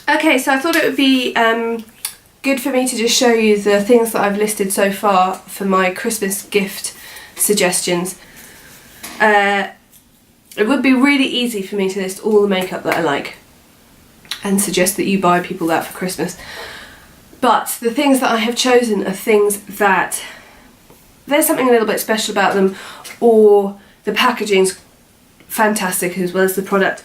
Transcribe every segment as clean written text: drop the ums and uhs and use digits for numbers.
Okay, so I thought it would be good for me to just show you the things that I've listed so far for my Christmas gift suggestions. It would be really easy for me to list all the makeup that I like and suggest that you buy people that for Christmas. But the things that I have chosen are things that there's something a little bit special about them, or the packaging's fantastic as well as the product.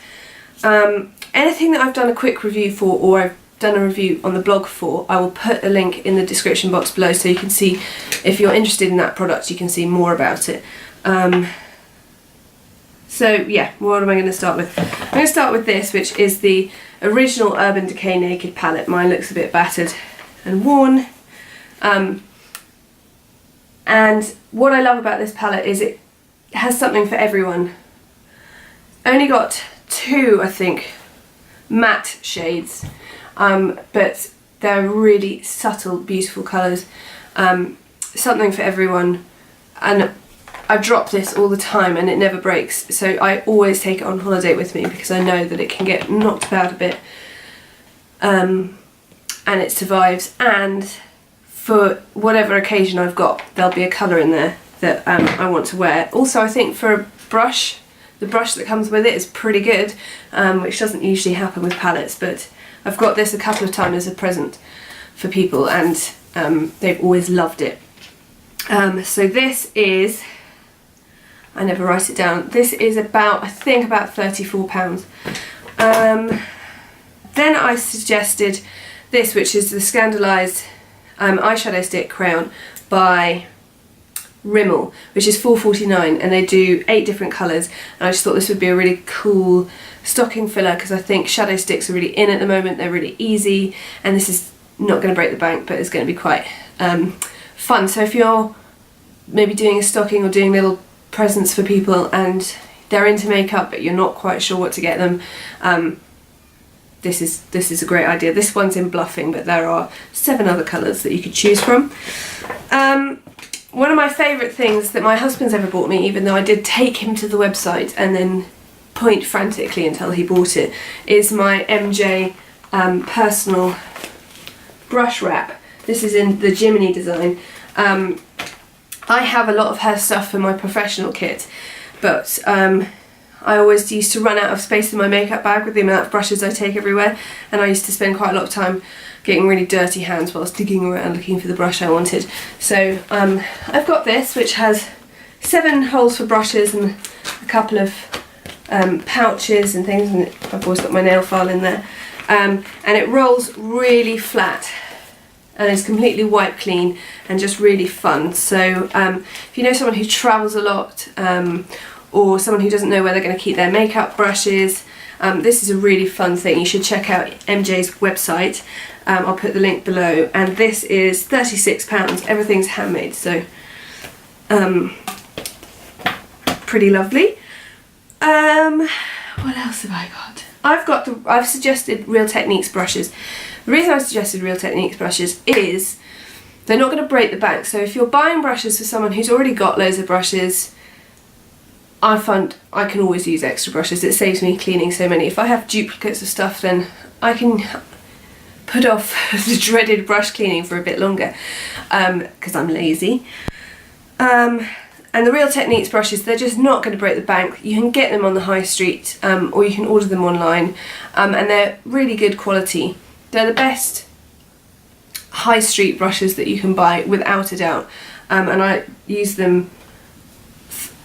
Anything that I've done a quick review for, or I've done a review on the blog for, I will put a link in the description box below so you can see, if you're interested in that product, you can see more about it. So yeah, what am I going to start with? I'm going to start with this, which is the original Urban Decay Naked palette. Mine looks a bit battered and worn. And what I love about this palette is it has something for everyone. Only got 2, I think, matte shades, but they're really subtle, beautiful colours. Something for everyone, and I drop this all the time and it never breaks, so I always take it on holiday with me because I know that it can get knocked about a bit, and it survives, and for whatever occasion I've got, there'll be a colour in there that I want to wear. Also, I think for a brush, the brush that comes with it is pretty good, which doesn't usually happen with palettes, but I've got this a couple of times as a present for people, and they've always loved it. So this is, I never write it down, this is about, I think about £34. Then I suggested this, which is the Scandalised eyeshadow stick crayon by Rimmel, which is £4.49, and they do 8 different colours, and I just thought this would be a really cool stocking filler because I think shadow sticks are really in at the moment. They're really easy, and this is not going to break the bank, but it's going to be quite fun. So if you're maybe doing a stocking or doing little presents for people and they're into makeup but you're not quite sure what to get them, this is a great idea. This one's in Bluffing, but there are 7 other colours that you could choose from. One of my favourite things that my husband's ever bought me, even though I did take him to the website and then point frantically until he bought it, is my MJ personal brush wrap. This is in the Jiminy design. I have a lot of her stuff for my professional kit, but I always used to run out of space in my makeup bag with the amount of brushes I take everywhere, and I used to spend quite a lot of time getting really dirty hands whilst digging around looking for the brush I wanted. So I've got this, which has 7 holes for brushes and a couple of pouches and things, and I've always got my nail file in there, and it rolls really flat and is completely wipe clean and just really fun. So if you know someone who travels a lot, or someone who doesn't know where they're going to keep their makeup brushes, this is a really fun thing. You should check out MJ's website. I'll put the link below, and this is £36. Everything's handmade, so pretty lovely. What else have I got? I've suggested Real Techniques brushes. The reason I suggested Real Techniques brushes is they're not going to break the bank. So if you're buying brushes for someone who's already got loads of brushes, I find I can always use extra brushes. It saves me cleaning so many. If I have duplicates of stuff, then I can put off the dreaded brush cleaning for a bit longer, because I'm lazy. And the Real Techniques brushes, they're just not going to break the bank. You can get them on the high street, or you can order them online, and they're really good quality. They're the best high street brushes that you can buy, without a doubt, and I use them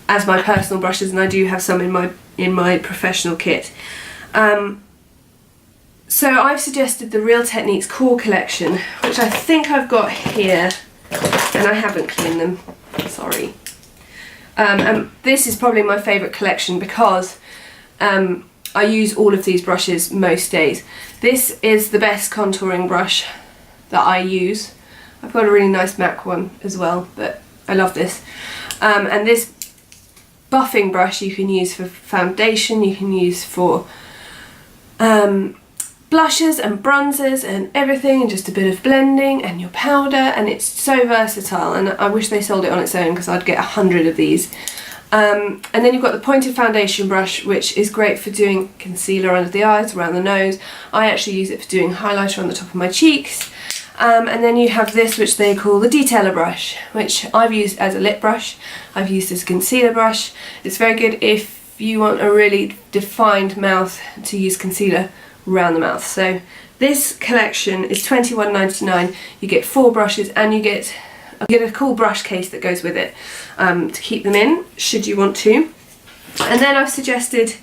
as my personal brushes, and I do have some in my professional kit. So I've suggested the Real Techniques Core Collection, which I think I've got here, and I haven't cleaned them, sorry. And this is probably my favourite collection because I use all of these brushes most days. This is the best contouring brush that I use. I've got a really nice MAC one as well, but I love this. And this buffing brush you can use for foundation, you can use for blushes and bronzers and everything, and just a bit of blending and your powder, and it's so versatile, and I wish they sold it on its own because I'd get 100 of these. And then you've got the pointed foundation brush, which is great for doing concealer under the eyes, around the nose. I actually use it for doing highlighter on the top of my cheeks. And then you have this, which they call the detailer brush, which I've used as a lip brush. I've used as a concealer brush. It's very good if you want a really defined mouth to use concealer around the mouth. So this collection is £21.99. You get 4 brushes and you get a cool brush case that goes with it to keep them in, should you want to. And then I've suggested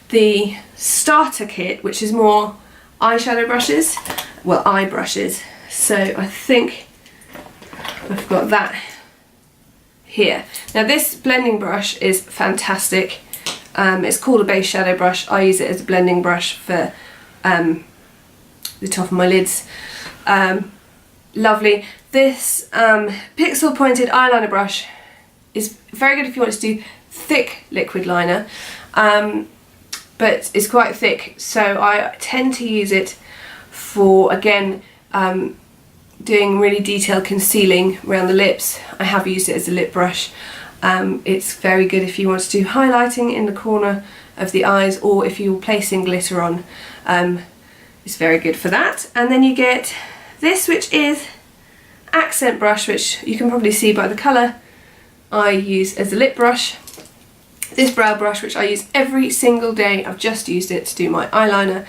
the starter kit, which is more eyeshadow brushes, well, eye brushes. So I think I've got that here. Now this blending brush is fantastic. It's called a base shadow brush. I use it as a blending brush for the top of my lids. Lovely. This pixel pointed eyeliner brush is very good if you want to do thick liquid liner, but it's quite thick, so I tend to use it for, again, doing really detailed concealing around the lips. I have used it as a lip brush. It's very good if you want to do highlighting in the corner of the eyes, or if you're placing glitter on. It's very good for that. And then you get this, which is accent brush, which you can probably see by the colour I use as a lip brush. This brow brush, which I use every single day, I've just used it to do my eyeliner.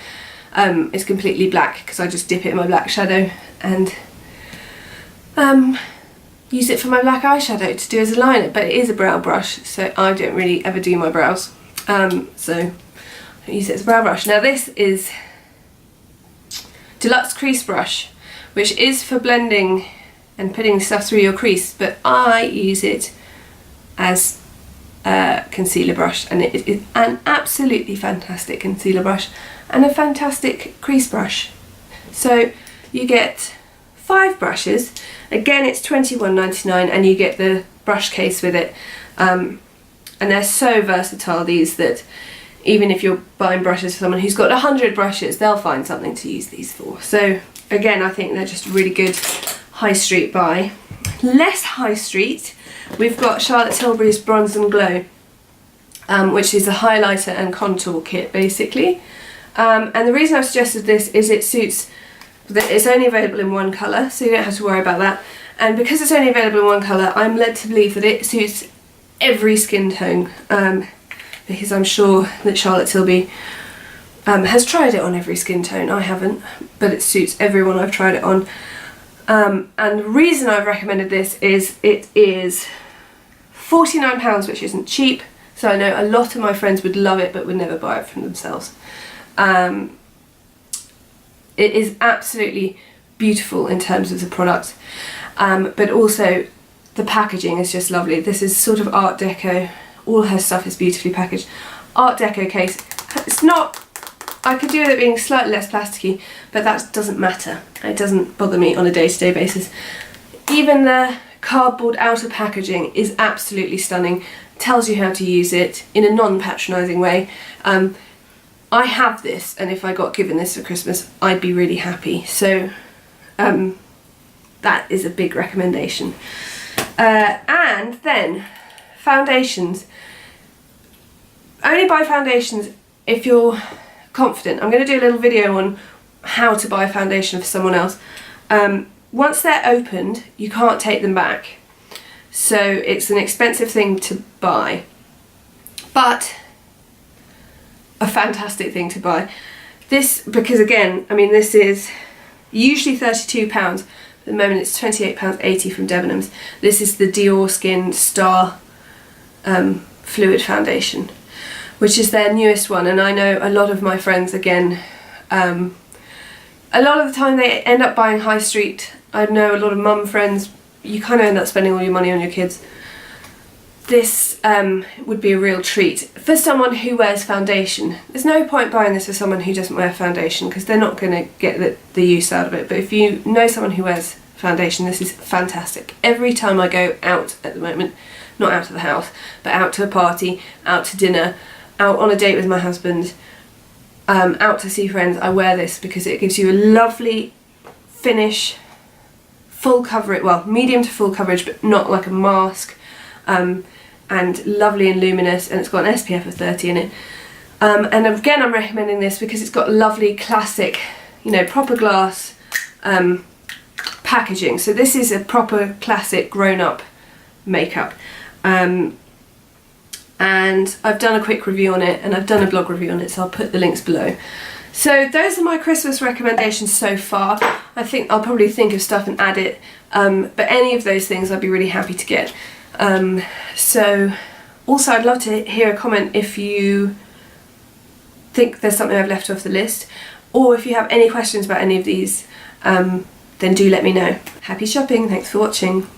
It's completely black because I just dip it in my black shadow and use it for my black eyeshadow to do as a liner, but it is a brow brush, so I don't really ever do my brows, so I use it as a brow brush. Now this is Deluxe Crease Brush, which is for blending and putting stuff through your crease, but I use it as a concealer brush, and it is an absolutely fantastic concealer brush and a fantastic crease brush. So you get 5 brushes. Again, it's £21.99 and you get the brush case with it, and they're so versatile, these, that even if you're buying brushes for someone who's got 100 brushes, they'll find something to use these for. So again, I think they're just a really good high street buy. Less high street, we've got Charlotte Tilbury's Bronze and Glow, which is a highlighter and contour kit basically. And the reason I've suggested this is it suits that it's only available in one colour, so you don't have to worry about that. And because it's only available in one colour, I'm led to believe that it suits every skin tone, because I'm sure that Charlotte Tilbury has tried it on every skin tone. I haven't, but it suits everyone I've tried it on. And the reason I've recommended this is it is £49, which isn't cheap, so I know a lot of my friends would love it but would never buy it for themselves. It is absolutely beautiful in terms of the product, but also the packaging is just lovely. This is sort of Art Deco. All her stuff is beautifully packaged. Art Deco case. It's not, I could do with it being slightly less plasticky, but that doesn't matter. It doesn't bother me on a day-to-day basis. Even the cardboard outer packaging is absolutely stunning. Tells you how to use it in a non-patronising way. I have this, and if I got given this for Christmas, I'd be really happy. So that is a big recommendation. And then foundations. Only buy foundations if you're confident. I'm going to do a little video on how to buy a foundation for someone else. Once they're opened, you can't take them back. So it's an expensive thing to buy, but a fantastic thing to buy. This, because again, I mean, this is usually £32. At the moment it's £28.80 from Debenhams. This is the Dior Skin Star Fluid Foundation, which is their newest one, and I know a lot of my friends, again, a lot of the time they end up buying high street. I know a lot of mum friends, you kind of end up spending all your money on your kids. This would be a real treat for someone who wears foundation. There's no point buying this for someone who doesn't wear foundation because they're not going to get the use out of it. But if you know someone who wears foundation, this is fantastic. Every time I go out at the moment, not out of the house, but out to a party, out to dinner, out on a date with my husband, out to see friends, I wear this because it gives you a lovely finish, full coverage, well, medium to full coverage, but not like a mask. and lovely and luminous, and it's got an SPF of 30 in it. And again, I'm recommending this because it's got lovely classic, you know, proper glass packaging. So this is a proper classic grown-up makeup. And I've done a quick review on it, and I've done a blog review on it, so I'll put the links below. So those are my Christmas recommendations so far. I think I'll probably think of stuff and add it, but any of those things I'd be really happy to get. So also I'd love to hear a comment if you think there's something I've left off the list, or if you have any questions about any of these, then do let me know. Happy shopping, thanks for watching.